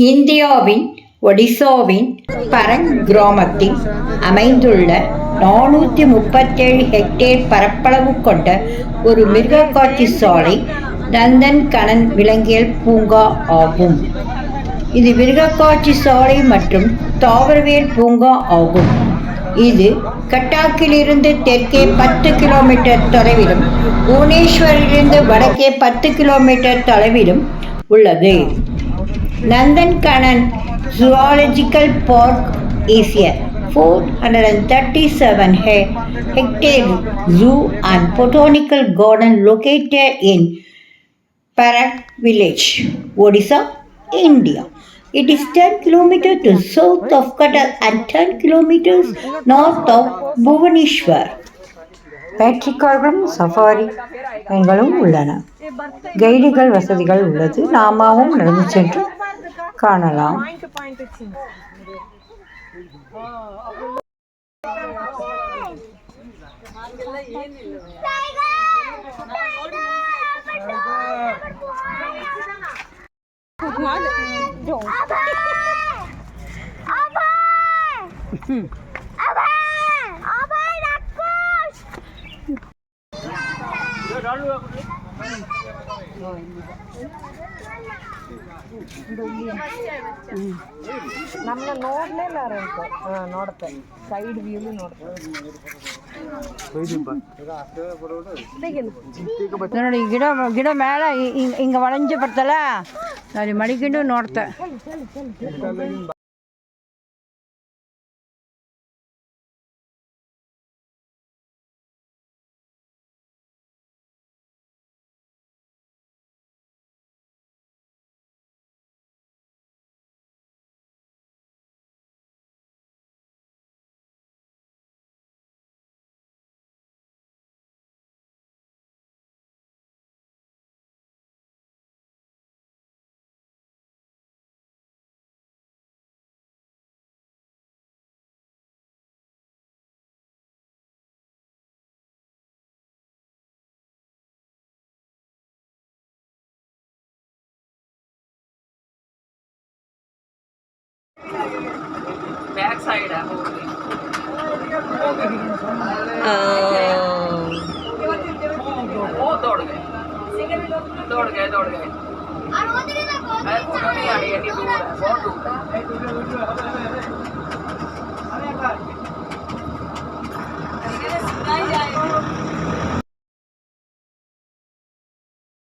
இந்தியாவின் ஒடிசாவின் பரன் கிராமத்தில் அமைந்துள்ள 437 ஹெக்டேர் பரப்பளவு கொண்ட ஒரு மிருகக்காட்சி சாலை நந்தன்கனன் விலங்கியல் பூங்கா ஆகும். இது மிருகக்காட்சி சாலை மற்றும் தாவரவியல் பூங்கா ஆகும். இது கட்டாக்கிலிருந்து தெற்கே 10 கிலோமீட்டர் தொலைவிலும் புவனேஸ்வரிலிருந்து வடக்கே 10 கிலோமீட்டர் தொலைவிலும் உள்ளது. Nandankanan Zoological Park is a 437-hectare zoo and botanical garden located in Parak village, Odisha, India. It is 10 kilometers to south of Cuttack and 10 kilometers north of Bhubaneswar. பேட்ரிக்கார்களும் சஃபாரி எங்களும் உள்ளன. கைடுகள் வசதிகள் உள்ளது. நாமாவும் நடந்து சென்று காணலாம். ನಮ್ಮನ್ನ ನೋಡ್ಲಿಲ್ಲ ನೋಡುತ್ತೆ ಸೈಡ್ ವ್ಯೂ ನೋಡುತ್ತೆ ನೋಡಿ. ಗಿಡ ಮೇಲೆ ಹಿಂಗೆ ಒಳಂಜೆ ಬರ್ತಲ್ಲ, ಅಲ್ಲಿ ಮಡಿಕೊಂಡು ನೋಡ್ತೆ. बैक साइड है वो दौड़ गए फोटो नहीं आ रही है, बहुत दूर है।